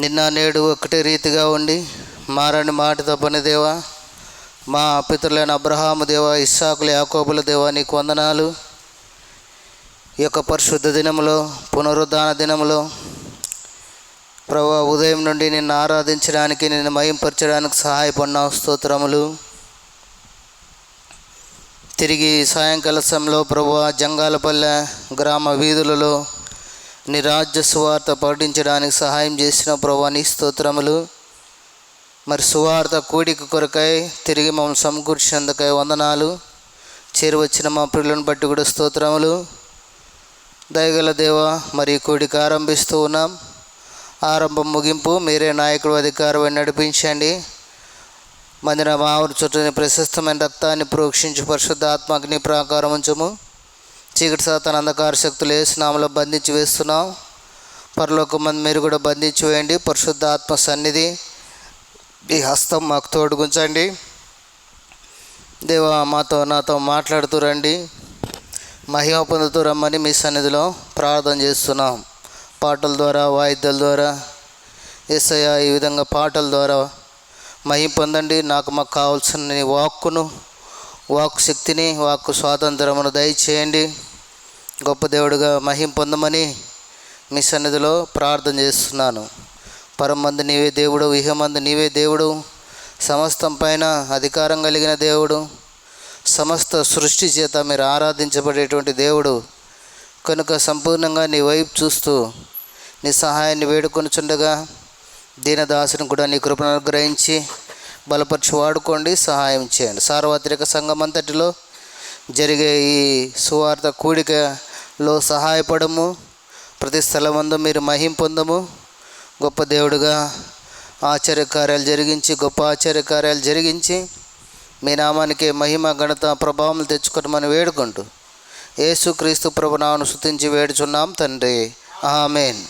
నిన్న నేడు ఒకటే రీతిగా ఉండి మారని మాట తప్పని దేవా, మా పితరులైన అబ్రహాము దేవా, ఇస్సాకుల యాకోబుల దేవా, నీకు వందనాలు. ఈ యొక్క పరిశుద్ధ దినములో, పునరుద్ధాన దినములో ప్రభువా, ఉదయం నుండి నిన్ను ఆరాధించడానికి, నిన్ను మహింపరచడానికి సహాయపడినావు, స్తోత్రములు. తిరిగి సాయంకాల సమయంలో ప్రభువా, జంగాలపల్లె గ్రామ వీధులలో నీ రాజ్య సువార్త ప్రకటించడానికి సహాయం చేసిన ప్రభువా, నీ స్తోత్రములు. మరి సువార్త కూడిక కొరకై తిరిగి మమ్మల్ని సమకూర్చినందుకై వందనాలు. చేరువచ్చిన మా ప్రియులను బట్టి కూడా స్తోత్రములు. దయగల దేవా, మరి కూడిక ఆరంభిస్తూ ఉన్నాం. ఆరంభం ముగింపు మీరే నాయకుడు, అధికారం నడిపించండి. మందిర మావరు చుట్టూని ప్రశస్తమైన రక్తాన్ని ప్రోక్షించి పరిశుద్ధ ఆత్మగ్ని ప్రాకారం ఉంచము. చీకటి సాతాను అంధకార శక్తులు యేసునామములో బంధించి వేస్తున్నాం. పరలోక మంది మీరు కూడా బంధించి వేయండి. పరిశుద్ధ ఆత్మ సన్నిధి ఈ హస్తం మాకు తోడుగుంచండి. దేవా, నాతో మాట్లాడుతూ రండి, మహిమ పొందుతూ రమ్మని మీ సన్నిధిలో ప్రార్థన చేస్తున్నాం. పాటల ద్వారా, వాయిద్యాల ద్వారా యేసయ్యా, ఈ విధంగా పాటల ద్వారా మహిమ పొందండి. మాకు కావాల్సిన నీ వాక్కు శక్తిని, వాక్కు స్వాతంత్రమును దయచేయండి. గొప్ప దేవుడిగా మహిమ పొందమని మీ సన్నిధిలో ప్రార్థన చేస్తున్నాను. పరమందు నీవే దేవుడు, ఇహమందు నీవే దేవుడు, సమస్తం పైన అధికారం కలిగిన దేవుడు, సమస్త సృష్టి చేత మీరు ఆరాధించబడేటువంటి దేవుడు కనుక సంపూర్ణంగా నీ వైపు చూస్తూ నీ సహాయాన్ని వేడుకొనుచుండగా దీనదాసుని కూడా నీ కృపను అనుగ్రహించి బలపరిచి వాడుకోండి, సహాయం చేయండి. సార్వత్రిక సంఘం అంతటిలో జరిగే ఈ సువార్త కూడికలో సహాయపడము. ప్రతి స్థలమందు మీరు మహిమ పొందము. గొప్ప దేవుడుగా ఆశ్చర్యకార్యాలు జరిగించి, గొప్ప ఆశ్చర్యకార్యాలు జరిగించి మీ నామానికి మహిమ, ఘనత, ప్రభావం తెచ్చుకోవటమని వేడుకుంటూ యేసుక్రీస్తు ప్రభునామమును స్తుతించి వేడుచున్నాం తండ్రి, ఆమేన్.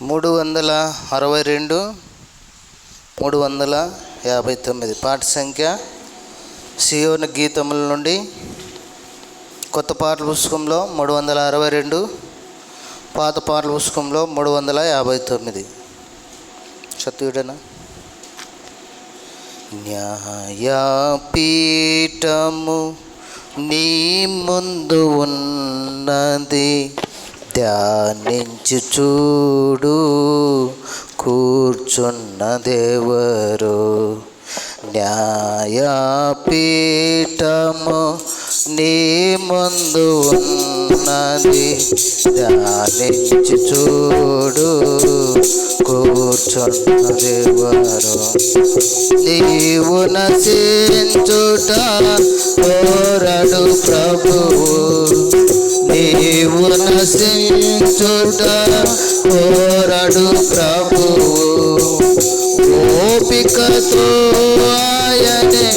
మూడు 362 359 పాట సంఖ్య సియోను గీతముల నుండి కొత్త పాటల పుస్తకంలో 362, పాత పాటల పుస్తకంలో 359. చదువుడనా? న్యాయపీఠము నీ ముందు ఉన్నది, ధ్యానించి చూడు కూర్చున్న దేవరు. న్యాయపీఠము నీ ముందు ఉన్నది, ధ్యానించి చూడు కూర్చున్న దేవరు. నీవు నశించుట కోరడు ప్రభువు, నీవు నశించుట కోరడు ప్రభువు. ఓపికతో ఆయనే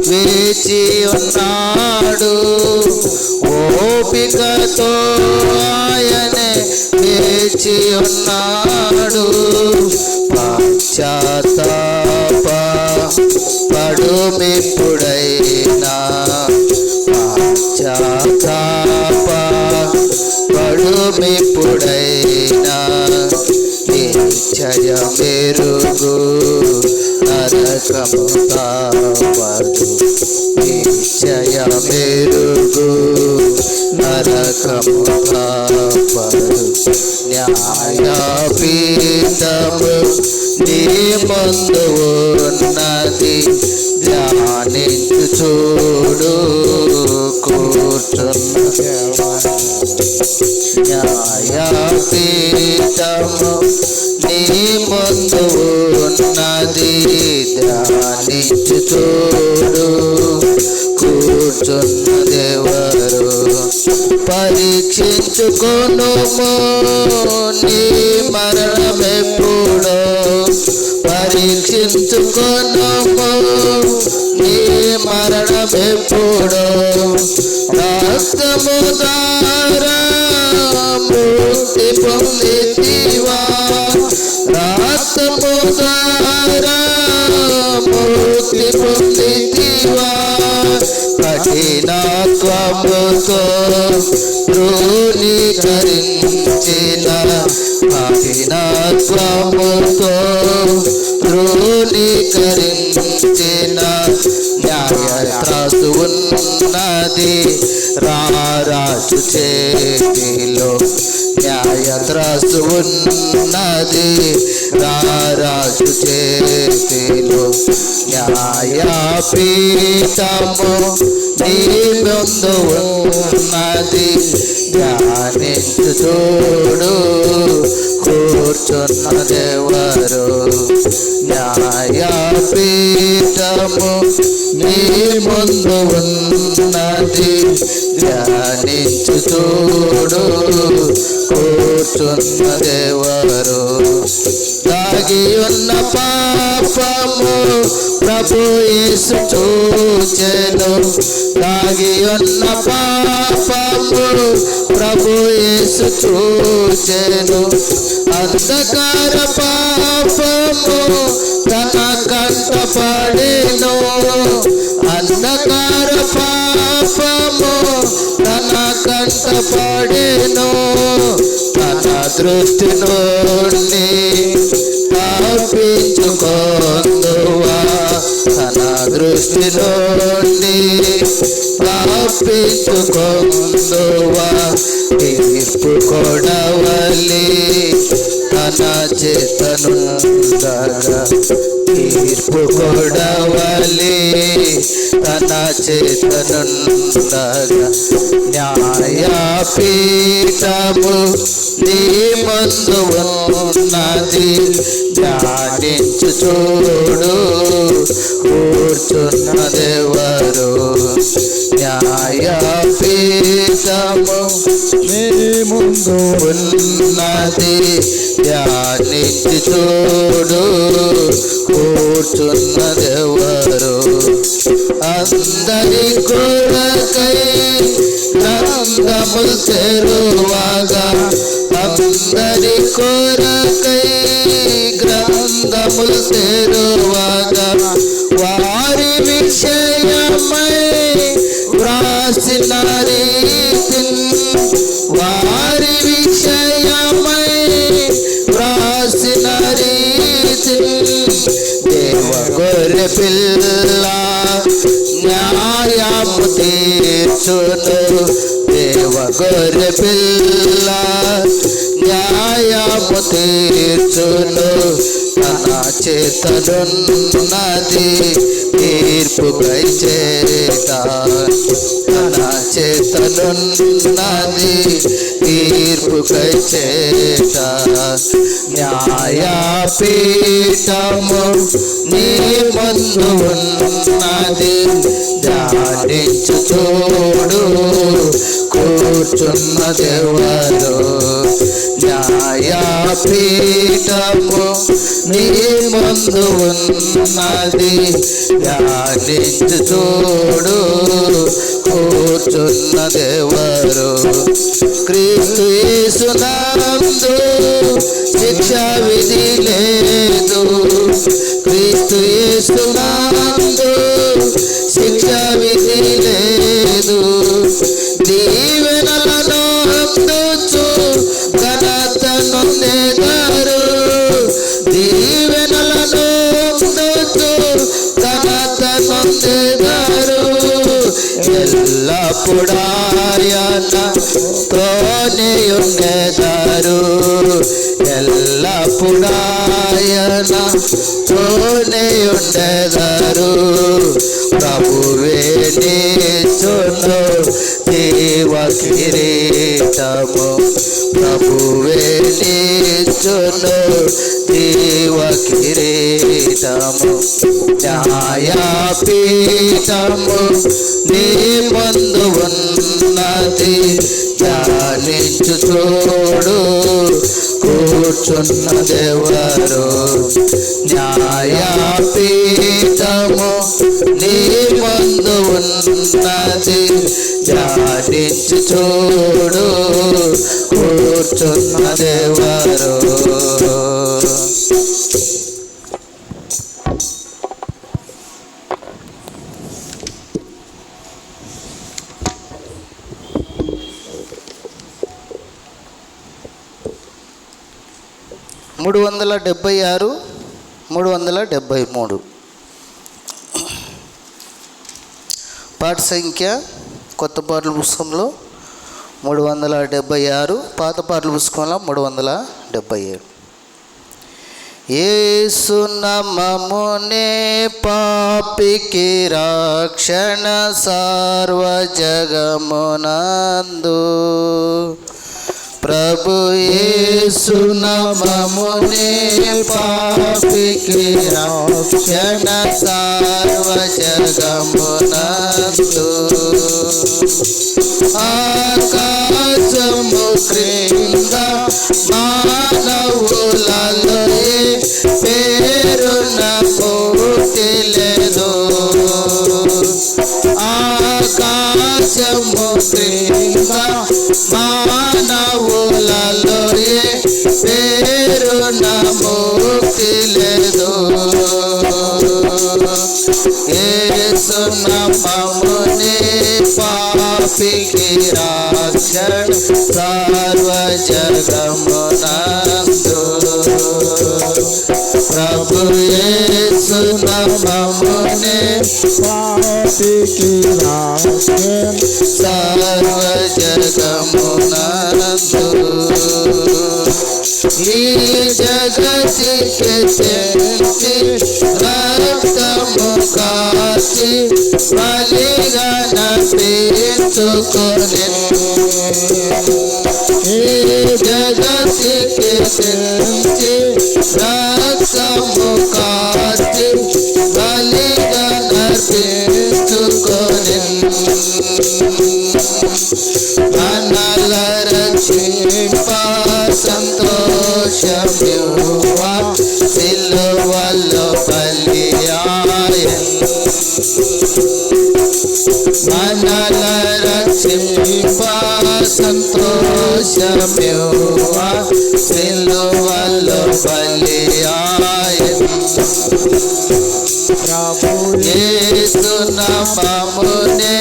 వేచి ఉన్నాడు, ఓపికతో ఆయనే వేచి ఉన్నాడు. పశ్చాత్తాప పడుమిప్పుడైనా, పశ్చాత్తాప పడుమిప్పుడైనా, నిశ్చయ మెరుగు నరకము కాపడు, నిశ్చయ మెరుగు నరకము కాపడు. న్యాయపీఠము నీ ముందు ఉన్నది, చూడు కూర్చున్న న్యాయపీఠము నీ ముందు ఉన్నది ధ్యానించు చూడు కూర్చున్నదెవరు పరీక్షించుకొనుము నీ మరణమెప్పుడో పరీక్షించుకొనుము నీ మరణమెప్పుడో రక్తము ద్వారా ముక్తి పొందితివా రక్తము ద్వారా ముక్తి పొందితివా కఠినత్వముతో ధృవీకరించిన కఠినత్వముతో ధృవీకరించిన న్యాయత్రాసు ఉన్నది రారాజు చేతిలో న్యాయత్రాసు ఉన్నది రారాజు చేతిలో న్యాయపీఠము నీ ముందు ఉన్నది ధ్యానించు చూడు కూర్చున్నదెవరు న్యాయపీఠము నీ ముందు ఉన్నది ధ్యానించు చూడు కూర్చున్నదెవరు దాగి ఉన్న పాపము ప్రభు యేసు చూచెను దాగి ఉన్న పాపము ప్రభు యేసు చూచెను అంధకార పాపము తన కంట పడెను అంధకార పాపము తన కంట పడెను తన దృష్టి నుండి తప్పించుకొందువా తన దృష్టి నుండి తప్పించుకొందువా తీర్పు కొడవలి తన చేతనుండగా తీర్పు కొడవలి తన చేతనుండగా న్యాయపీఠము నీ ముందు ఉన్నది ధ్యానించు చూడు కూర్చున్నదెవరు న్యాయపీఠము నీ ముందు ఉన్నది ధ్యానించు చూడు కూర్చున్నదెవరు అందరి కొరకై గ్రంథములు తెరువగా అందరి కొరకై గ్రంథములు తెరువగా వారి విషయమై వ్రాసిన రీతి వారి విషయమై వ్రాసిన రీతి దేవ గొర్రె పిల్ల న్యాయము తీర్చును దేవ గొర్రె పిల్ల న్యాయము తీర్చును తన చేతనున్నది తీర్పుకై చేత తన చేతనున్నది తీర్పుకై చేత న్యాయపీఠము నీ ముందు ఉన్నది ధ్యానించు చూడు కూర్చున్నదెవరు న్యాయపీఠము నీ ముందు ఉన్నది ధ్యానించు చూడు కూర్చున్నదెవరు క్రీస్తు యేసునందు శిక్ష విధి లేదు క్రీస్తు యేసునందు శిక్ష విధి లేదు దీవెనలను అందుచు ఘనత నొందెదరు దీవెనలను అందుచు ఘనత నొందెదరు ఎల్లప్పుడాయన ఉండెదరు ఎల్లప్పుడాయనతోనే ఉండెదరు ప్రభువే నీచును జీవ కిరీటము ప్రభువే నీచును జీవ కిరీటము న్యాయపీఠము నీ ముందు ఉన్నది ధ్యానించు చూడు కూర్చున్నదెవరు న్యాయపీఠము నీ ముందు ఉన్నది ధ్యానించు చూడు కూర్చున్నదెవరు. మూడు 376 373 పాట సంఖ్య కొత్త పాటల పుస్తకంలో 376, పాత పాటల పుస్తకంలో 377. యేసు నామమునే పాపికి రక్షణ సర్వ జగమునందు ప్రభు యేసు నామమునే పాపికి రక్షణ సర్వ జగమునందు ఆకాశము క్రింద మానవులలో పేరున పుట్టి లేదు ఆకాశము క్రింద మానవులలో పేరున ముక్తి లేదు యేసు నామమునే పాపికి రక్షణ సర్వ జగమునందు ప్రభు యేసు నామమునే పాపికి రక్షణ సర్వ జగమునందు ఈ జగతికి తెంచి రక్తము కాచి బలిగా నర్పించుకొని ఈ జగతికి తెంచి రక్తము కాచి బలిగా నర్పించుకొని మనల రక్షింప సంతోషమివ్వ సిలువలో బలియాయెను మనల రక్షింప సంతోషమివ్వ సిలువలో బలియాయెను ప్రభు యేసు నామమునే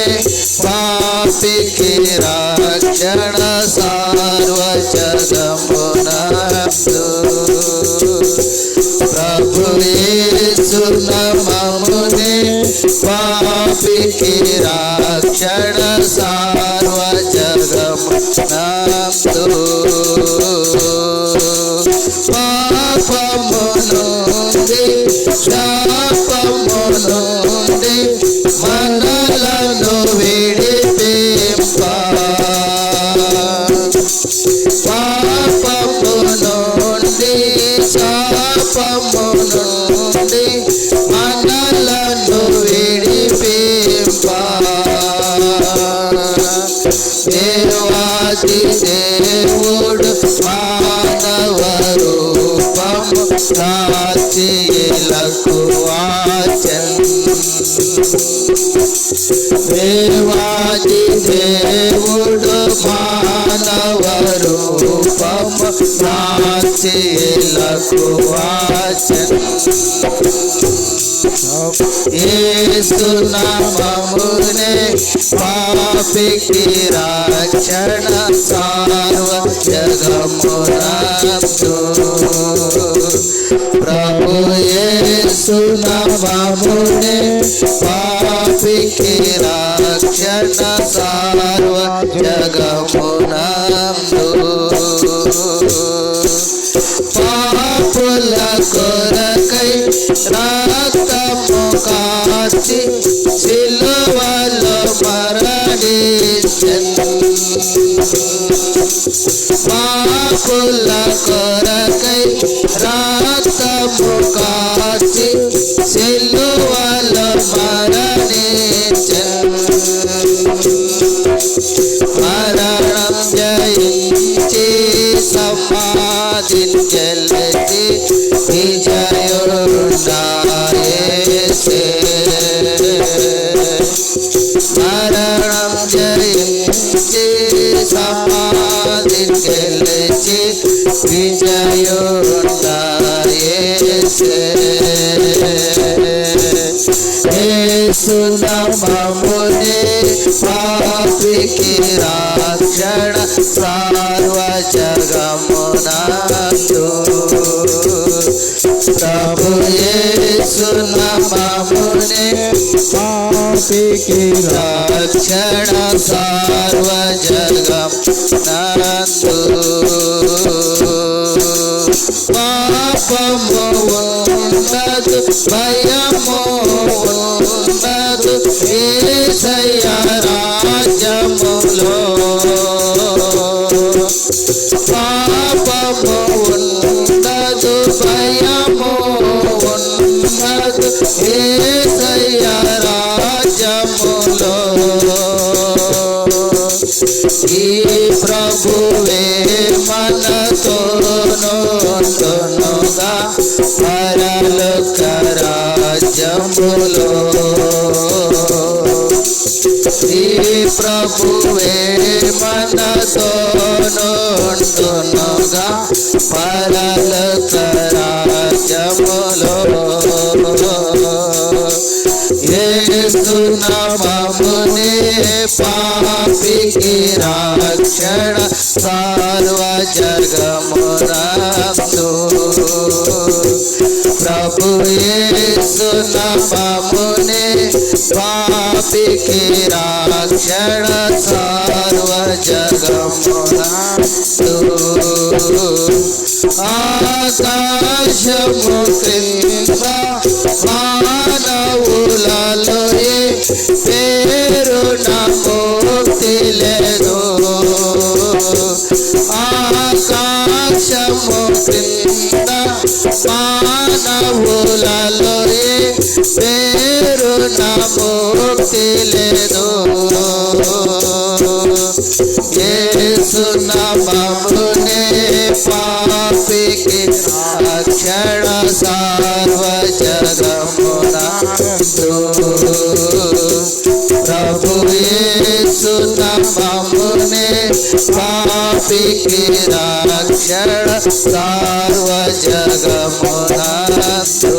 పాపికి రక్షణ సర్వ జగమునందు ప్రభు యేసు నామమునే పాపికి రక్షణ సర్వ జగమునందు పాపము నుండి శాపము నుండి మనలను విడిపింప పాపము నుండి శాపము నుండి మనలను విడిపింప దేవాది దేవుడు మానవ రూపము దాచిలకు వాచెను దేవాది దేవుడు మానవ రూపము దాచిలకు వాచెను యేసు నామమునే పాపికి రక్షణ సర్వ జగమునందు ప్రభు యేసు నామమునే పాపికి రక్షణ సర్వ జగమునందు సిలువలో మరణించెను పాపుల కొరకై రక్తము కార్చి సిలువలో మరణించెను మరణం జయించి సమాధిని గెలిచి విజయుడా యేసే మరణం జయించి సమాధిని గెలిచి విజయుడా యేసే యేసు నామమునే పాపికి రక్షణ సర్వ జగమునందు ప్రభు యేసు నామమునే పాపికి రక్షణ సర్వ జగమునందు పాపము ఉండదు భయము ఉండదు యేసయ్య రాజ్యములో పాపము ఉండదు భయము ఉండదు యేసయ్య రాజ్యములో ఈ ప్రభువే మనతోనుగా పరలోక రాజ్యములో ఈ ప్రభువే మనతోనుగా పరలోక రాజ్యములో యేసు నామమునే పాపికి రక్షణ సర్వ జగమునందు ప్రభు యేసు నామమునే పాపికి రక్షణ సర్వ జగమునందు ఆకాశము క్రింద మానవులలో పేరు నమోక్తి లేదు ఆకాశము క్రింద మానవులలో పేరు నమోక్తి లేదు యేసు నామమునే పాపికి రక్షణ సర్వ జగమునందు ప్రభు యేసు నామమునే పాపికి రక్షణ సర్వ జగమునందు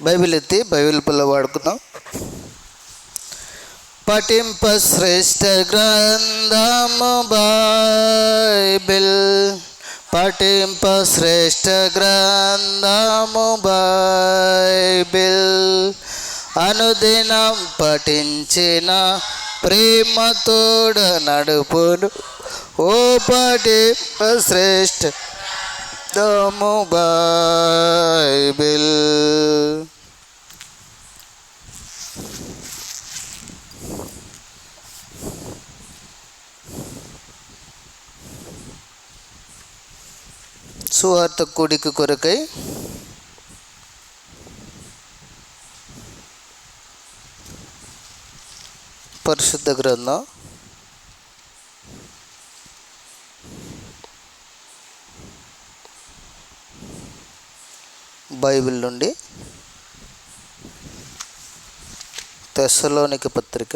బైబిల్ ఎత్తి బైబిల్ పుల్ల వాడుకుందాం. పఠింప శ్రేష్ఠ గ్రంథము బైబిల్ పఠింప శ్రేష్ఠ గ్రంథము బైబిల్ అనుదినం పఠించిన ప్రేమతోడ నడుపును ఓ పఠింప శ్రేష్ఠ గ్రంథము బైబిల్ సువార్త కూడిక కొరకై పరిశుద్ధ గ్రంథం బైబిల్ నుండి తెస్సలోనిక పత్రిక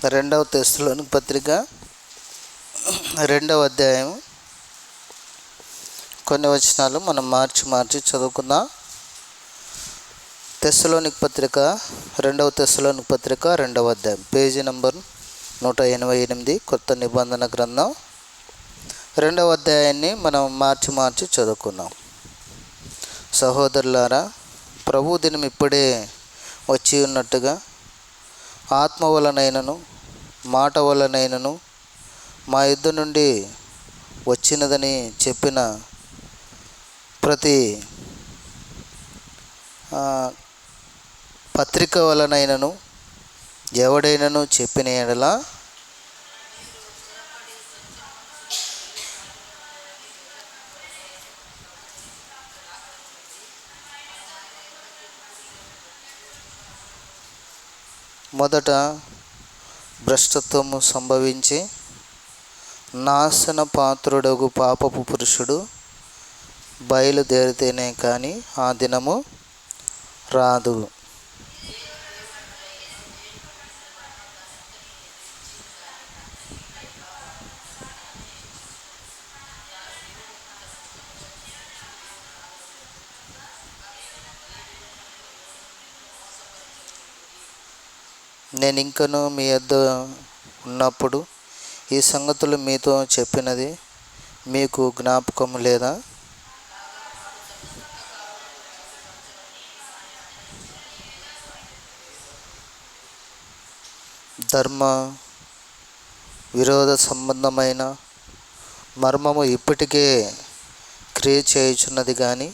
2వ తెస్సలోనిక పత్రిక రెండవ అధ్యాయం కొన్ని వచనాలు మనం మార్చి చదువుకుందాం. తెస్సలోనిక పత్రిక, రెండవ తెస్సలోనిక పత్రిక, రెండవ అధ్యాయం, పేజీ నంబర్ 188, కొత్త నిబంధన గ్రంథం, రెండవ అధ్యాయాన్ని మనం మార్చి చదువుకున్నాం. సహోదరులారా, ప్రభు దినం ఇప్పుడే వచ్చి ఉన్నట్టుగా ఆత్మ వలనైనను మాట వలనైనను మా యుద్ధ నుండి వచ్చినదని చెప్పిన ప్రతి పత్రిక వలనైనను ఎవడైనను చెప్పిన ఎడల మొదట భ్రష్టత్వము సంభవించి నాశన పాత్రుడగు పాపపు పురుషుడు బయలుదేరితేనే కానీ ఆ దినము రాదు. నేను ఇంకను మీ యొద్ద ఉన్నప్పుడు ఈ సంగతులు మీతో చెప్పినది మీకు జ్ఞాపకం లేదా? ధర్మ విరోధ సంబంధమైన మర్మము ఇప్పటికే క్రియ చేయుచున్నది, కానీ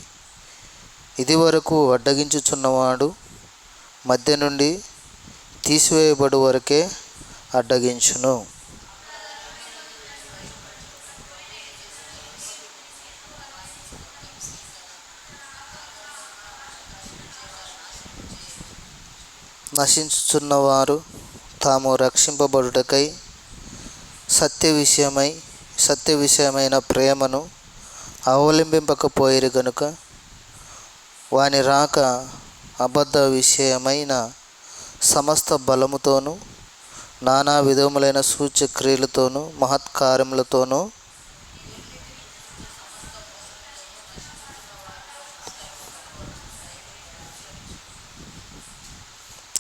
ఇది వరకు అడ్డగించుచున్నవాడు మధ్య నుండి తీసివేయబడు వరకే అడ్డగించును. నశించుచున్నవారు తాము రక్షింపబడుటకై సత్య విషయమైన ప్రేమను అవలంబింపకపోయిరు గనుక వాని రాక అబద్ధ విషయమైన సమస్త బలముతోనూ నానా విధములైన సూచక్రియలతోనూ మహత్కార్యములతోనూ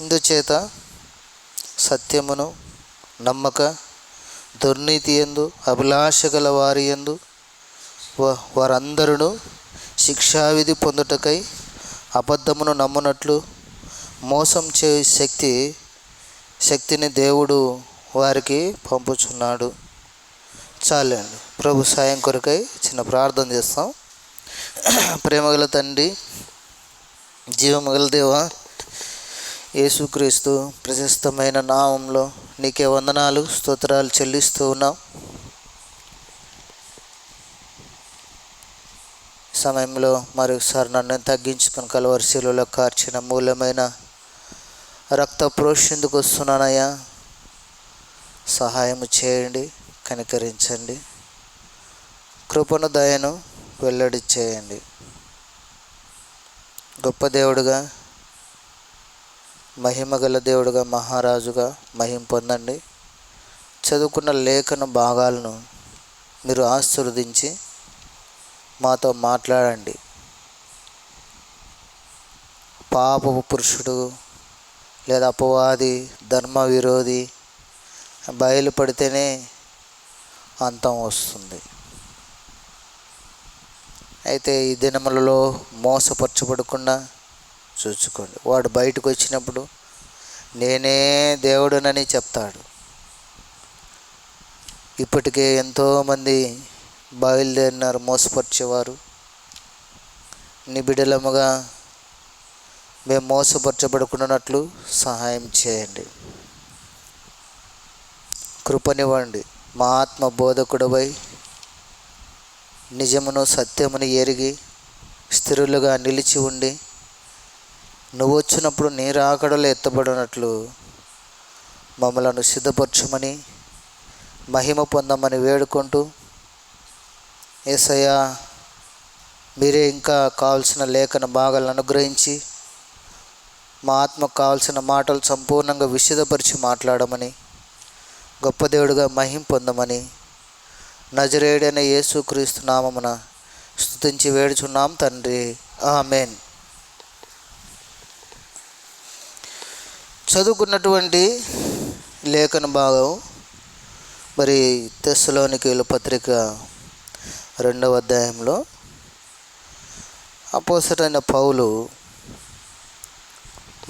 ఇందుచేత సత్యమును నమ్మక దుర్నీతి యందు అభిలాష గల వారి యందు వారందరూ శిక్షావిధి పొందుటకై అబద్ధమును నమ్మునట్లు మోసం చే శక్తిని దేవుడు వారికి పంపుచున్నాడు. చాలండి. ప్రభు సాయం కొరకై చిన్న ప్రార్థన చేస్తాం. ప్రేమగల తండ్రి, జీవమగల దేవా, యేసుక్రీస్తు ప్రశస్తమైన నామంలో నీకే వందనాలు, స్తోత్రాలు చెల్లిస్తూ ఉన్నాం. సమయంలో మరొకసారి నన్ను తగ్గించుకొని కలువరి శిలువలో కార్చిన మూలమైన రక్త ప్రోక్షిందుకు వస్తున్నానయ్యా. సహాయం చేయండి, కనికరించండి, కృపను దయను వెల్లడి చేయండి. గొప్ప దేవుడుగా, మహిమగల దేవుడుగా, మహారాజుగా మహిమ పొందండి. చదువుకున్న లేఖన భాగాలను మీరు ఆశీర్వదించి మాతో మాట్లాడండి. పాపపు పురుషుడు లేదా అపవాది, ధర్మ విరోధి బయలుపడితేనే అంతం వస్తుంది. అయితే ఈ దినములలో మోసపరచబడకుండా చూసుకోండి. వాడు బయటకు వచ్చినప్పుడు నేనే దేవుడునని చెప్తాడు. ఇప్పటికే ఎంతోమంది బయలుదేరినారు మోసపరిచేవారు. నిబిడలముగా మేము మోసపరచబడుకున్నట్లు సహాయం చేయండి, కృపనివ్వండి. మా ఆత్మ బోధకుడవై నిజమును సత్యమును ఎరిగి స్థిరులుగా నిలిచి ఉండి నువ్వు వచ్చినప్పుడు నీ రాకడలో ఎత్తబడినట్లు మమ్మలను సిద్ధపరచుమని, మహిమ పొందమని వేడుకుంటూ, యేసయ్యా మీరే ఇంకా కావాల్సిన లేఖన భాగాలను అనుగ్రహించి మా ఆత్మకు కావాల్సిన మాటలు సంపూర్ణంగా విశదపరిచి మాట్లాడమని, గొప్ప దేవుడుగా మహిమ పొందమని నజరేయుడైన యేసుక్రీస్తు నామమున స్తుతించి వేడుచున్నాం తండ్రి, ఆమేన్. చదువుకున్నటువంటి లేఖన భాగం మరి తెస్సలోనికీయుల పత్రిక 2వ అధ్యాయంలో అపోస్తలుడైన పౌలు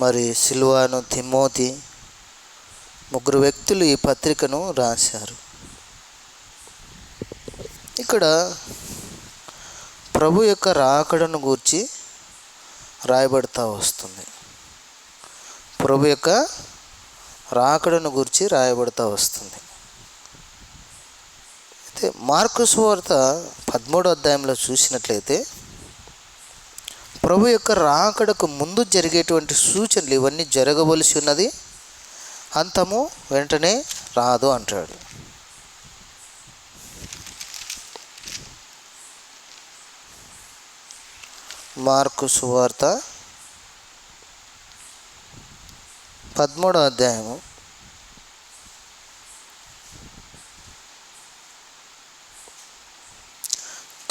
మరి సిల్వాను, తిమోతి ముగ్గురు వ్యక్తులు ఈ పత్రికను రాశారు. ఇక్కడ ప్రభు యొక్క రాకడను గూర్చి రాయబడతా వస్తుంది. ప్రభు యొక్క రాకడను గూర్చి రాయబడతా వస్తుంది. అయితే మార్కు సువార్త 13వ అధ్యాయంలో చూసినట్లయితే ప్రభు యొక్క రాకడకు ముందు జరిగేటువంటి సూచనలు ఇవన్నీ జరగవలసి ఉన్నది, అంతము వెంటనే రాదు అంటాడు. మార్కు సువార్త 13వ అధ్యాయము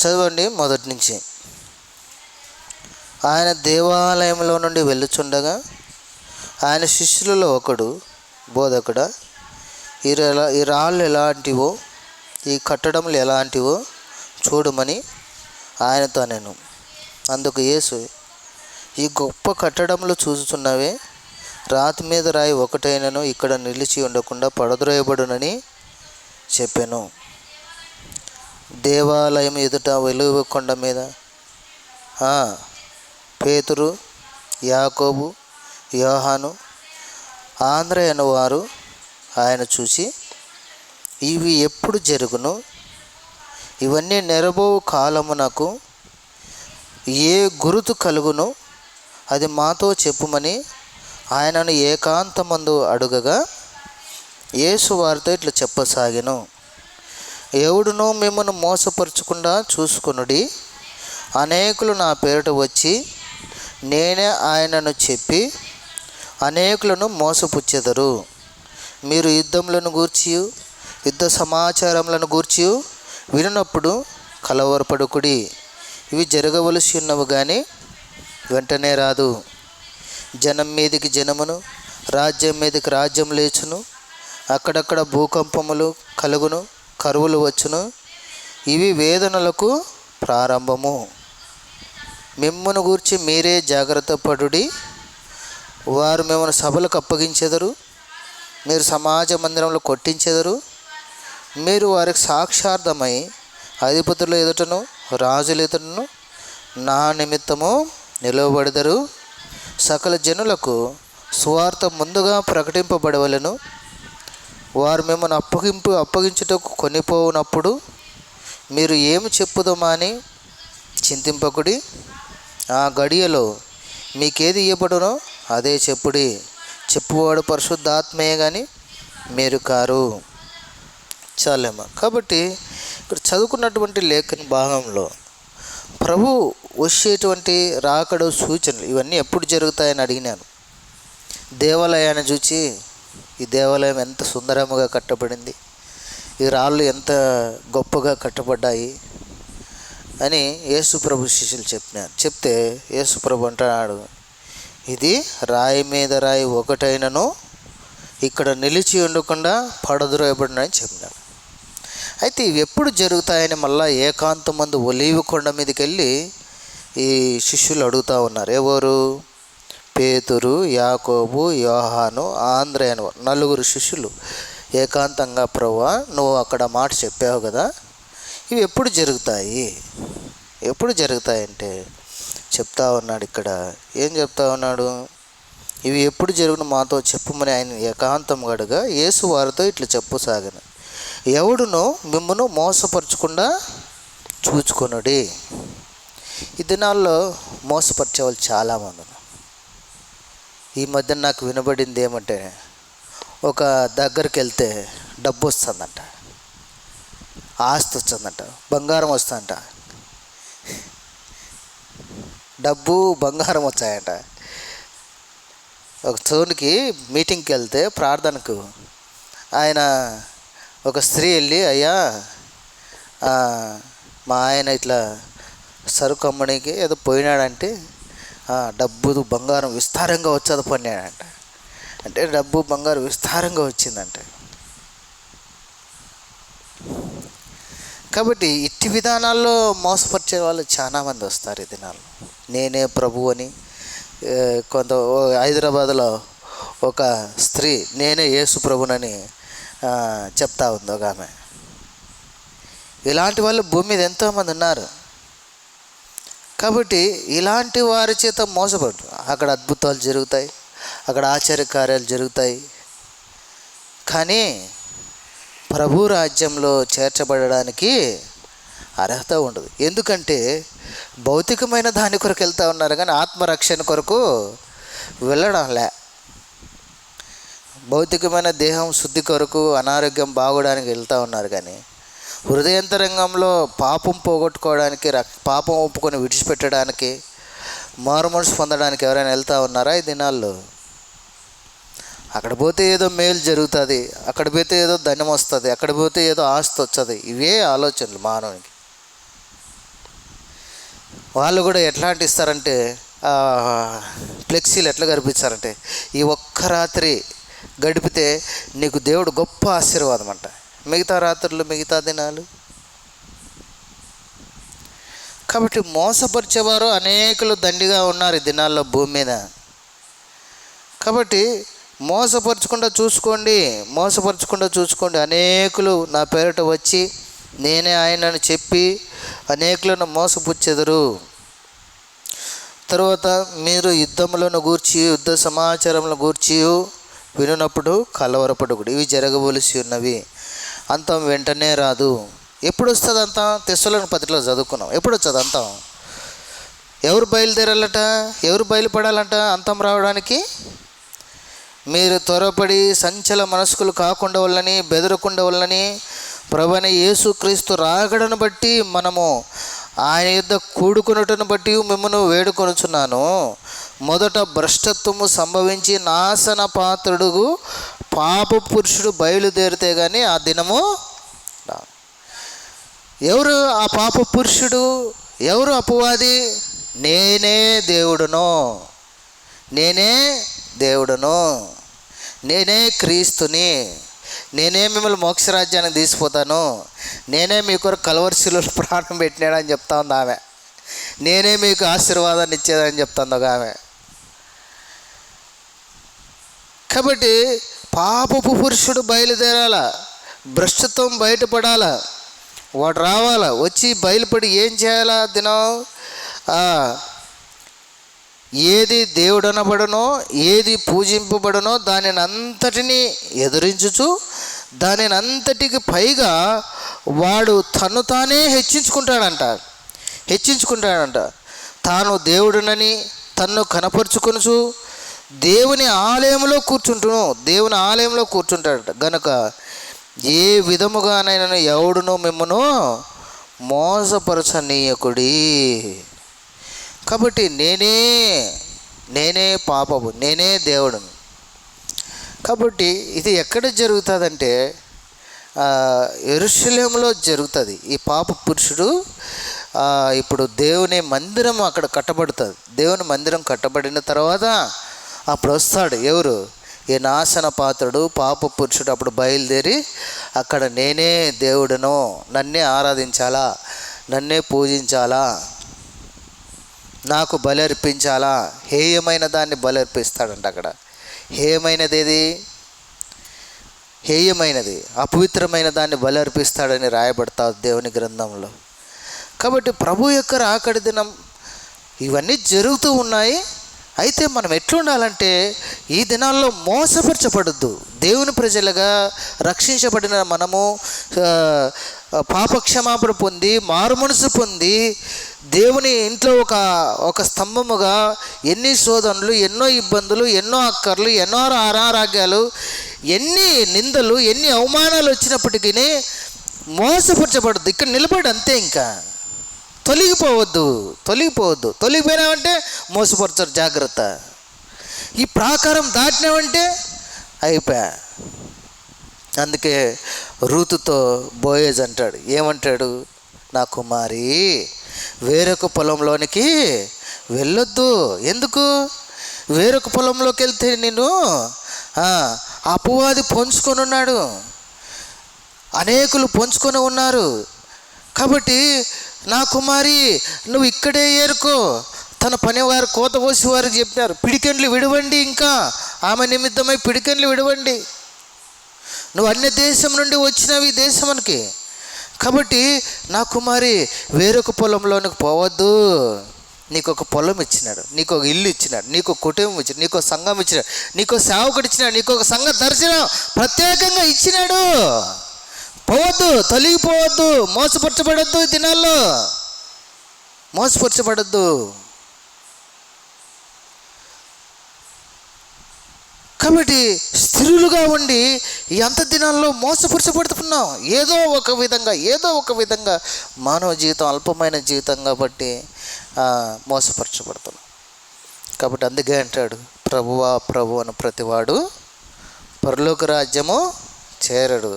చదవండి మొదటి నుంచి. ఆయన దేవాలయంలో నుండి వెళ్ళుచుండగా ఆయన శిష్యులలో ఒకడు, బోధకుడా, ఈ రాళ్ళు ఎలాంటివో, ఈ కట్టడములు ఎలాంటివో చూడమని ఆయనతో నేను. అందుకు యేసు, ఈ గొప్ప కట్టడములు చూచుచున్నవే, రాతి మీద రాయి ఒకటైనను ఇక్కడ నిలిచి ఉండకుండా పడద్రోయబడునని చెప్పాను. దేవాలయం ఎదుట వెలుగు కొండ మీద పేతురు, యాకోబు, యోహాను, ఆంద్రెయ అను వారు ఆయన చూసి, ఇవి ఎప్పుడు జరుగును? ఇవన్నీ నెరబో కాలమునకు ఏ గురుతు కలుగును? అది మాతో చెప్పుమని ఆయనను ఏకాంతమందు అడుగగా యేసు వారితో ఇట్లా చెప్పసాగెను. ఎవడునూ మిమ్మల్ని మోసపరచకుండా చూసుకొనుడి. అనేకులు నా పేరిట వచ్చి నేనే ఆయనను చెప్పి అనేకులను మోసపుచ్చెదరు. మీరు యుద్ధములను గూర్చి, యుద్ధ సమాచారములను గూర్చి వినినప్పుడు కలవరపడుకుడి. ఇవి జరగవలసి ఉన్నవి కానీ వెంటనే రాదు. జనం మీదికి జనమును, రాజ్యం మీదకి రాజ్యం లేచును. అక్కడక్కడ భూకంపములు కలుగును, కరువులు వచ్చును. ఇవి వేదనలకు ప్రారంభము. మిమ్మును గూర్చి మీరే జాగ్రత్త పడుడి. వారు మిమ్మల్ని సభలకు అప్పగించెదరు, మీరు సమాజ మందిరంలో కొట్టించెదరు. మీరు వారికి సాక్షార్థమై అధిపతుల ఎదుటను రాజుల ఎదుటను నా నిమిత్తము నిలవబడెదరు. సకల జనులకు సువార్త ముందుగా ప్రకటింపబడవలెను. వారు మిమ్మల్ని అప్పగించుటకు కొనిపోవునప్పుడు మీరు ఏమి చెప్పుదామా అని చింతింపకుడి. ఆ గడియలో మీకేది ఇవ్వబడునో అదే చెప్పుడి. చెప్పువాడు పరిశుద్ధాత్మయే కానీ మీరు కారు. చాలేమ్మా. కాబట్టి ఇక్కడ చదువుకున్నటువంటి లేఖన భాగంలో ప్రభు వచ్చేటువంటి రాకడ సూచనలు ఇవన్నీ ఎప్పుడు జరుగుతాయని అడిగినాను. దేవాలయాన్ని చూచి, ఈ దేవాలయం ఎంత సుందరముగా కట్టబడింది, ఈ రాళ్ళు ఎంత గొప్పగా కట్టబడ్డాయి అని యేసుప్రభు శిష్యులు చెప్తే యేసుప్రభు అంటున్నాడు, ఇది రాయి మీద రాయి ఒకటైనను ఇక్కడ నిలిచి ఉండకుండా పడద్రోయబడినని చెప్పినాడు. అయితే ఇవి ఎప్పుడు జరుగుతాయని మళ్ళా ఏకాంతమందు ఒలీవ కొండ మీదకి వెళ్ళి ఈ శిష్యులు అడుగుతూ ఉన్నారు. ఎవరు? పేతురు, యాకోబు, యోహాను, ఆంద్రెయ అని 4 శిష్యులు ఏకాంతంగా, ప్రభువా నువ్వు అక్కడ మాట చెప్పావు కదా, ఇవి ఎప్పుడు జరుగుతాయి? ఎప్పుడు జరుగుతాయంటే చెప్తా ఉన్నాడు. ఇక్కడ ఏం చెప్తా ఉన్నాడు? ఇవి ఎప్పుడు జరుగును మాతో చెప్పుమని ఆయన ఏకాంతం గడుగా యేసు వారితో ఇట్లా చెప్పసాగను, ఎవడును మిమ్మను మోసపరచకుండా చూచుకొనుడి. ఈ దినాల్లో మోసపరిచే వాళ్ళు చాలామంది. ఈ మధ్య నాకు వినబడింది ఏమంటే, ఒక దగ్గరికి వెళ్తే డబ్బు వస్తుందంట, ఆస్తి వస్తుందంట, బంగారం వస్తుందంట, డబ్బు బంగారం వచ్చాయంట. ఒక చోనికి మీటింగ్కి వెళ్తే ప్రార్థనకు ఆయన ఒక స్త్రీ వెళ్ళి, అయ్యా మా ఆయన ఇట్లా సరుకు అమ్మడానికి ఏదో పోయినాడంటే డబ్బు బంగారం విస్తారంగా వచ్చేది పన్నాడంట. అంటే డబ్బు బంగారం విస్తారంగా వచ్చిందంట. కాబట్టి ఇట్టి విధానాల్లో మోసపరిచే వాళ్ళు చాలామంది వస్తారు ఈ దినాల్లో. నేనే ప్రభు అని హైదరాబాద్లో ఒక స్త్రీ నేనే యేసు ప్రభునని చెప్తా ఉంది ఒక ఆమె. ఇలాంటి వాళ్ళు భూమి మీద ఎంతోమంది ఉన్నారు. కాబట్టి ఇలాంటి వారి చేత మోసపడు. అక్కడ అద్భుతాలు జరుగుతాయి, అక్కడ ఆశ్చర్యకార్యాలు జరుగుతాయి, కానీ ప్రభు రాజ్యంలో చేర్చబడడానికి అర్హత ఉండదు. ఎందుకంటే భౌతికమైన దాని కొరకు వెళ్తూ ఉన్నారు, కానీ ఆత్మరక్షణ కొరకు వెళ్ళడంలే. భౌతికమైన దేహం శుద్ధి కొరకు, అనారోగ్యం బాగోడానికి వెళ్తూ ఉన్నారు, కానీ హృదయంతరంగంలో పాపం పోగొట్టుకోవడానికి, పాపం ఒప్పుకొని విడిచిపెట్టడానికి, మారు మనసు పొందడానికి ఎవరైనా వెళ్తూ ఉన్నారా ఈ దినాల్లో? అక్కడ పోతే ఏదో మేలు జరుగుతుంది, అక్కడ పోతే ఏదో ధనం వస్తుంది, అక్కడ పోతే ఏదో ఆస్తి వస్తుంది. ఇవే ఆలోచనలు మానవునికి. వాళ్ళు కూడా ఎట్లా ఇస్తారంటే, ఫ్లెక్సీలు ఎట్లా కనిపిస్తారంటే, ఈ ఒక్క రాత్రి గడిపితే నీకు దేవుడు గొప్ప ఆశీర్వాదం అంట, మిగతా రాత్రులు మిగతా దినాలు. కాబట్టి మోసపరిచేవారు అనేకులు దండిగా ఉన్నారు ఈ దినాల్లో భూమి మీద. కాబట్టి మోసపరచకుండా చూసుకోండి. అనేకులు నా పేరిట వచ్చి నేనే ఆయనను చెప్పి అనేకులను మోసపుచ్చెదరు. తర్వాత మీరు యుద్ధములను గూర్చి, యుద్ధ సమాచారములను గూర్చి వినున్నప్పుడు కలవరపడకుడి, ఇవి జరగవలసి ఉన్నవి, అంతం వెంటనే రాదు. ఎప్పుడు వస్తుంది అంతం? తెస్సలోని పత్రికలో చదువుకున్నాం. ఎప్పుడు వస్తుంది అంతం? ఎవరు బయలుదేరాలట, ఎవరు బయలుపడాలంట అంతం రావడానికి? మీరు త్వరపడి సంచల మనస్కులు కాకుండా వల్లని, బెదరకుండా వల్లని, ప్రభువైన యేసుక్రీస్తు రాకడను బట్టి మనము ఆయన యుద్ధ కూడుకున్నట్టును బట్టి మిమ్మల్ని వేడుకొనుచున్నాను. మొదట భ్రష్టత్వము సంభవించి నాశన పాత్రుడు పాప పురుషుడు బయలుదేరితే కానీ ఆ దినము. ఎవరు ఆ పాప పురుషుడు? ఎవరు అపవాది? నేనే దేవుడును, నేనే క్రీస్తుని, నేనే మిమ్మల్ని మోక్షరాజ్యానికి తీసుకుపోతాను, నేనే మీ కొరకు కలవరిశిలో ప్రాణం పెట్టినాడని చెప్తా ఉంది ఆమె. నేనే మీకు ఆశీర్వాదాన్ని ఇచ్చేదని చెప్తుంది ఒక ఆమె. కాబట్టి పాపపు పురుషుడు బయలుదేరాల, భ్రష్టత్వం బయటపడాల, వాడు రావాలా, వచ్చి బయలుపడి ఏం చేయాలా? దినం ఏది దేవుడనబడనో, ఏది పూజింపబడనో దానిని అంతటిని ఎదురించుచు, దానిని అంతటికి పైగా వాడు తను తానే హెచ్చించుకుంటాడంట. తాను దేవుడునని తన్ను కనపరుచుకొనుచు దేవుని ఆలయంలో కూర్చుంటాడట. గనుక ఏ విధముగానైనా ఎవడునో మిమ్మను మోసపరచనీయకుడి. కాబట్టి నేనే పాపము, నేనే దేవుడును. కాబట్టి ఇది ఎక్కడ జరుగుతుందంటే యెరూషలేములో జరుగుతుంది. ఈ పాప పురుషుడు ఇప్పుడు దేవుని మందిరం అక్కడ కట్టబడుతుంది. దేవుని మందిరం కట్టబడిన తర్వాత అప్పుడు వస్తాడు ఎవరు? ఈ నాశన పాత్రుడు పాప పురుషుడు అప్పుడు బయలుదేరి అక్కడ నేనే దేవుడును, నన్నే ఆరాధించాలా, నన్నే పూజించాలా, నాకు బలి అర్పించాలా, హేయమైన దాన్ని బలి అర్పిస్తాడంట. అక్కడ హేయమైనది అపవిత్రమైన దాన్ని బలి అర్పిస్తాడని రాయబడతా దేవుని గ్రంథంలో. కాబట్టి ప్రభు యొక్క రాకడి దినం ఇవన్నీ జరుగుతూ ఉన్నాయి. అయితే మనం ఎట్లుండాలంటే ఈ దినాల్లో మోసపరచబడద్దు. దేవుని ప్రజలుగా రక్షించబడిన మనము పాపక్షమాపణ పొంది మారు మనసు పొంది దేవుని ఇంట్లో ఒక స్తంభముగా ఎన్ని శోధనలు, ఎన్నో ఇబ్బందులు, ఎన్నో అక్కర్లు, ఎన్నో అనారోగ్యాలు, ఎన్ని నిందలు, ఎన్ని అవమానాలు వచ్చినప్పటికీ మోసపరచబడద్దు. ఇక్కడ నిలబడి అంతే, ఇంకా తొలగిపోవద్దు. తొలగిపోయినామంటే మోసపరచరు, జాగ్రత్త. ఈ ప్రాకారం దాటినామంటే అయిపోయా. అందుకే రూతుతో బోయేజ్ అంటాడు, ఏమంటాడు? నా కుమారి వేరొక పొలంలోనికి వెళ్ళొద్దు. ఎందుకు? వేరొక పొలంలోకి వెళ్తే నేను అపవాది పొంచుకొని ఉన్నాడు, అనేకులు పొంచుకొని ఉన్నారు. కాబట్టి నా కుమారి నువ్వు ఇక్కడే ఏరుకో. తన పనివారు కోత కోసి వారికి చెప్పినారు, పిడికెండ్లు విడవండి, ఇంకా ఆమె నిమిత్తమై పిడికెండ్లు విడవండి. నువ్వు అన్య దేశం నుండి వచ్చినవి ఈ దేశానికి. కాబట్టి నా కుమారి వేరొక పొలంలోనికి పోవద్దు. నీకు ఒక పొలం ఇచ్చినాడు, నీకు ఒక ఇల్లు ఇచ్చినాడు, నీకు ఒక కుటుంబం ఇచ్చినాడు, నీకు ఒక సంఘం ఇచ్చినాడు, నీకు ఒక సేవకుడు ఇచ్చినాడు, నీకు ఒక సంఘ దర్శనం ప్రత్యేకంగా ఇచ్చినాడు. పోవద్దు, తొలగిపోవద్దు, మోసపరచబడద్దు. ఈ దినాల్లో మోసపరచబడద్దు. కాబట్టి స్థిరులుగా ఉండి ఎంత దినాల్లో మోసపరచబడుతున్నాం. ఏదో ఒక విధంగా మానవ జీవితం అల్పమైన జీవితం కాబట్టి మోసపరచబడుతున్నాం. కాబట్టి అందుకే అంటాడు, ప్రభువా ప్రభు అని ప్రతివాడు పరలోక రాజ్యము చేరడు,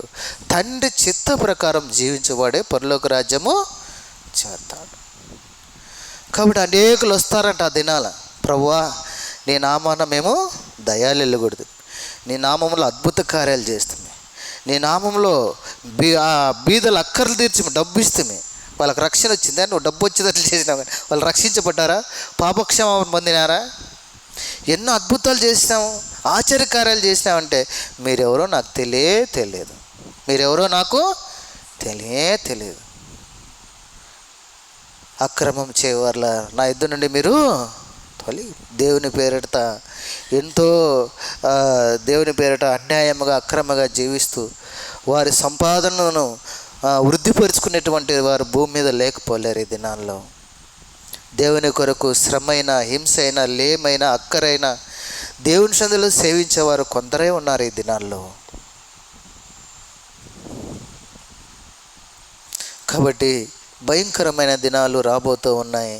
తండ్రి చిత్త ప్రకారం జీవించేవాడే పరలోక రాజ్యము చేరతాడు. కాబట్టి అనేకులు వస్తారంట ఆ దినాల, ప్రభువా నీ నామాన మేము దయాలు వెళ్ళకూడదు, నీ నామంలో అద్భుత కార్యాలు చేస్తామే, నీ నామంలో బీదలు అక్కర్లు తీర్చి డబ్బు ఇస్తామే. వాళ్ళకి రక్షణ వచ్చిందా? నువ్వు డబ్బు వచ్చేటట్లు చేసినావు కానీ వాళ్ళు రక్షించబడ్డారా? పాపక్షమాపణ పొందినారా? ఎన్నో అద్భుతాలు చేసినాము, ఆశ్చర్యకార్యాలు చేసినామంటే మీరెవరో నాకు తెలియదు, మీరెవరో నాకు తెలియదు. అక్రమం చేయవర్ల నా యుద్ధ నుండి మీరు దేవుని పేరిట దేవుని పేరిట అన్యాయంగా అక్రమంగా జీవిస్తూ వారి సంపాదనను వృద్ధిపరుచుకునేటువంటి వారు భూమి మీద లేకపోలేరు. ఈ దినాల్లో దేవుని కొరకు శ్రమైన, హింస అయినా, లేమైన, అక్కరైన దేవుని సందులో సేవించేవారు కొందరే ఉన్నారు ఈ దినాల్లో. కాబట్టి భయంకరమైన దినాలు రాబోతూ ఉన్నాయి.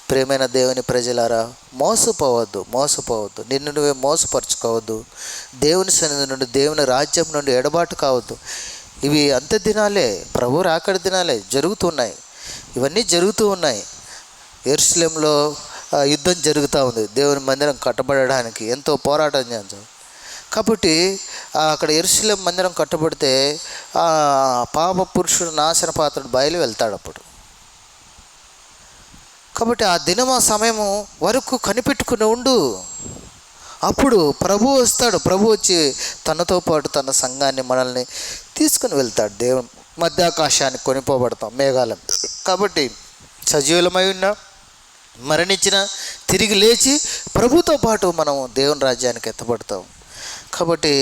ప్రియమైన దేవుని ప్రజలారా, మోసపోవద్దు, నిన్ను నువ్వే మోసపరచుకోవద్దు. దేవుని సన్నిధి నుండి, దేవుని రాజ్యం నుండి ఎడబాటు కావద్దు. ఇవి అంత దినాలే, ప్రభు రాకడి దినాలే జరుగుతున్నాయి. ఇవన్నీ జరుగుతూ ఉన్నాయి. యెరూషలేములో యుద్ధం జరుగుతూ ఉంది. దేవుని మందిరం కట్టబడడానికి ఎంతో పోరాటం చేద్దాం. కాబట్టి అక్కడ యెరూషలేము మందిరం కట్టబడితే పాప పురుషుడు నాశన పాత్రుడు బయలు వెళ్తాడు అప్పుడు. కాబట్టి ఆ దినం, ఆ సమయము వరకు కనిపెట్టుకుని ఉండు. అప్పుడు ప్రభు వస్తాడు. ప్రభు వచ్చి తనతో పాటు తన సంఘాన్ని, మనల్ని తీసుకుని వెళ్తాడు. దేవుని మధ్యాకాశానికి కొనిపోబడతాం మేఘాలం. కాబట్టి సజీవులమై ఉన్నా, మరణించిన, తిరిగి లేచి ప్రభుతో పాటు మనం దేవుని రాజ్యానికి ఎత్తబడతాం. కాబట్టి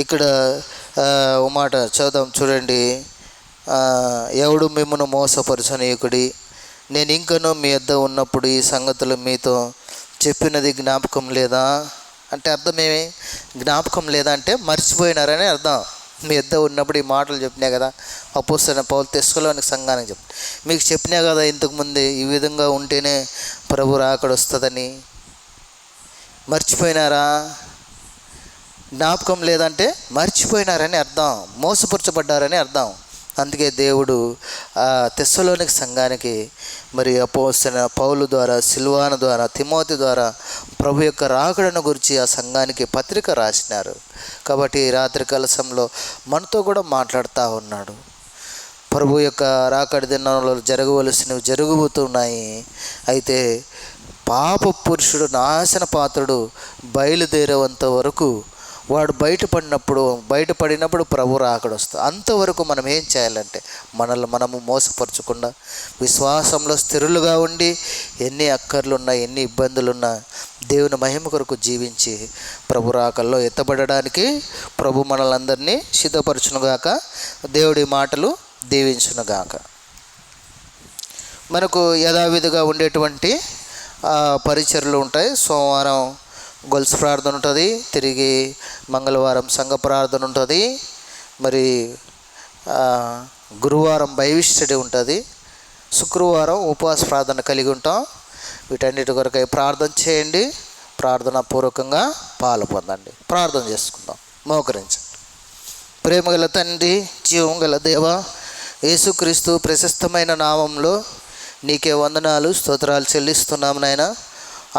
ఇక్కడ ఓ మాట చదువుదాం చూడండి. ఎవడు మిమ్మును మోసపరచనీయుకుడి, నేను ఇంకనూ మీ వద్ద ఉన్నప్పుడు ఈ సంగతులు మీతో చెప్పినది జ్ఞాపకం లేదా అంటే అర్థమేమి? జ్ఞాపకం లేదా అంటే మర్చిపోయినారని అర్థం. మీ వద్ద ఉన్నప్పుడు ఈ మాటలు చెప్పినా కదా, అపోస్తలుడైన పౌలు తెస్సలోనిక సంఘానికి మీకు చెప్పినా కదా ఇంతకుముందే, ఈ విధంగా ఉంటేనే ప్రభు రాకడ వస్తుందని. మర్చిపోయినారా? జ్ఞాపకం లేదంటే మర్చిపోయినారని అర్థం, మోసపరచబడ్డారని అర్థం. అందుకే దేవుడు తెస్సలోనిక సంఘానికి మరి అపోస్తలుడైన పౌలు ద్వారా, సిల్వాను ద్వారా, తిమోతి ద్వారా ప్రభు యొక్క రాకడను గురించి ఆ సంఘానికి పత్రిక రాసినారు. కాబట్టి రాత్రి కలశంలో మనతో కూడా మాట్లాడుతూ ఉన్నాడు. ప్రభు యొక్క రాకడ దినంలో జరగవలసినవి జరగబోతున్నాయి. అయితే పాప పురుషుడు నాశన పాత్రుడు బయలుదేరేంత వరకు, వాడు బయటపడినప్పుడు ప్రభు రాకడ వస్తుంది. అంతవరకు మనం ఏం చేయాలంటే మనల్ని మనము మోసపరచకుండా విశ్వాసంలో స్థిరులుగా ఉండి, ఎన్ని అక్కర్లున్నా, ఎన్ని ఇబ్బందులున్నా దేవుని మహిమ కొరకు జీవించి ప్రభు రాకల్లో ఎత్తబడడానికి ప్రభు మనలందరినీ సిద్ధపరచునుగాక. దేవుడి మాటలు దీవించునుగాక. మనకు యథావిధిగా ఉండేటువంటి పరిచర్లు ఉంటాయి. సోమవారం గొలుసు ప్రార్థన ఉంటుంది, తిరిగి మంగళవారం సంఘ ప్రార్థన ఉంటుంది, మరి గురువారం బైబిల్ స్టడీ ఉంటుంది, శుక్రవారం ఉపవాస ప్రార్థన కలిగి ఉంటాం. వీటన్నిటి కొరకై ప్రార్థన చేయండి, ప్రార్థన పూర్వకంగా పాలు పొందండి. ప్రార్థన చేసుకుందాం, మోకరించండి. ప్రేమగల తండ్రి, జీవం గల దేవ, యేసుక్రీస్తు ప్రశస్తమైన నామంలో నీకే వందనాలు స్తోత్రాలు చెల్లిస్తున్నాము నాయన.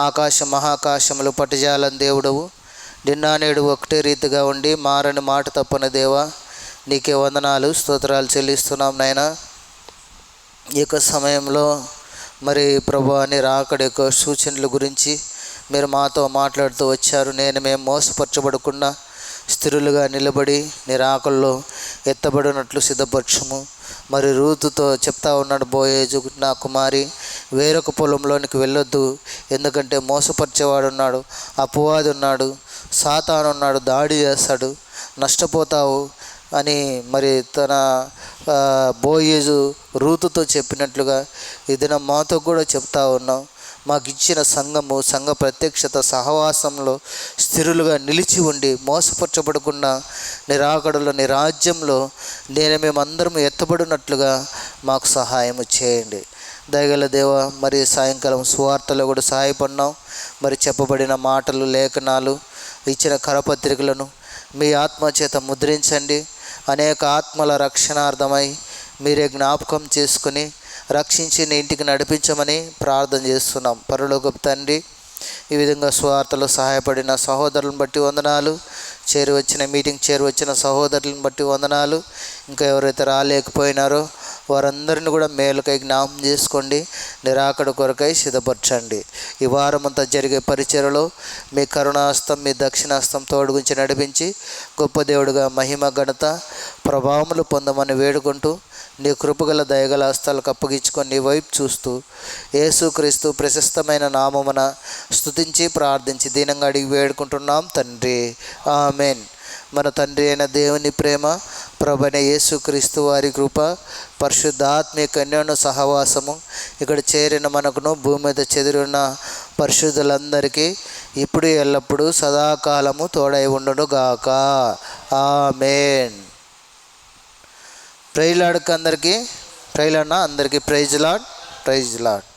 ఆకాశం మహాకాశములు పట్టుజాలని దేవుడవు, నిన్న నేడు ఒకటే రీతిగా ఉండి మారని మాట తప్పని దేవా, నీకే వందనాలు స్తోత్రాలు చెల్లిస్తున్నాం నాయన. ఈ యొక్క సమయంలో మరి ప్రభువా నీ రాకడ యొక్క సూచనల గురించి మీరు మాతో మాట్లాడుతూ వచ్చారు. మేము మోసపరచబడకుండా స్థిరులుగా నిలబడి నీ రాకల్లో ఎత్తబడినట్లు సిద్ధపరచుము. మరి రూతుతో చెప్తా ఉన్నాడు బోయేజు, నా కుమారి వేరొక పొలంలోనికి వెళ్ళొద్దు, ఎందుకంటే మోసపరిచేవాడు ఉన్నాడు, అపవాది ఉన్నాడు, సాతాను ఉన్నాడు, దాడి చేస్తాడు, నష్టపోతావు అని మరి తన బోయేజు రూతుతో చెప్పినట్లుగా ఈ దినం మాతో కూడా చెప్తా ఉన్నాం. మాకు ఇచ్చిన సంఘము, సంఘ ప్రత్యక్షత, సహవాసంలో స్థిరులుగా నిలిచి ఉండి మోసపరచబడకుండా నీ రాకడలో నీ రాజ్యంలో మేమందరం ఎత్తబడినట్లుగా మాకు సహాయము చేయండి. దయగల దేవ, మరి సాయంకాలం సువార్తలో కూడా సహాయపడినాం. మరి చెప్పబడిన మాటలు, లేఖనాలు, ఇచ్చిన కరపత్రికలను మీ ఆత్మచేత ముద్రించండి. అనేక ఆత్మల రక్షణార్థమై మీరే జ్ఞాపకం చేసుకుని రక్షించి నీ ఇంటికి నడిపించమని ప్రార్థన చేస్తున్నాం. పరలోకపు తండ్రి, ఈ విధంగా స్వార్థలో సహాయపడిన సహోదరులను బట్టి వందనాలు, మీటింగ్ చేరువచ్చిన సహోదరులను బట్టి వందనాలు. ఇంకా ఎవరైతే రాలేకపోయినారో వారందరిని కూడా మేలుకై జ్ఞాపకం చేసుకోండి, నిరాకడ కొరకై సిద్ధపరచండి. ఈ వారమంతా జరిగే పరిచర్యలో మీ కరుణాస్తం, మీ దక్షిణాస్తం తోడుగుంచి నడిపించి గొప్ప దేవుడుగా మహిమ, ఘనత, ప్రభావములు పొందమని వేడుకుంటూ నీ కృపగల దయగల హస్తాలకు అప్పగించుకొని నీ వైపు చూస్తూ యేసుక్రీస్తు ప్రశస్తమైన నామమున స్తుతించి ప్రార్థించి దీనంగా అడిగి వేడుకుంటున్నాం తండ్రి, ఆమెన్. మన తండ్రి అయిన దేవుని ప్రేమ, ప్రభువైన యేసుక్రీస్తు వారి కృప, పరిశుద్ధాత్మీయ అన్యోన్య సహవాసము ఇక్కడ చేరిన మనకును భూమి మీద చెదిరిన పరిశుద్ధులందరికీ ఇప్పుడు ఎల్లప్పుడూ సదాకాలము తోడై ఉండును గాక, ఆమెన్. ప్రైజ్ లార్డ్ అందరికీ, ప్రైజ్ లార్డ్ అందరికీ, ప్రైజ్ లార్డ్.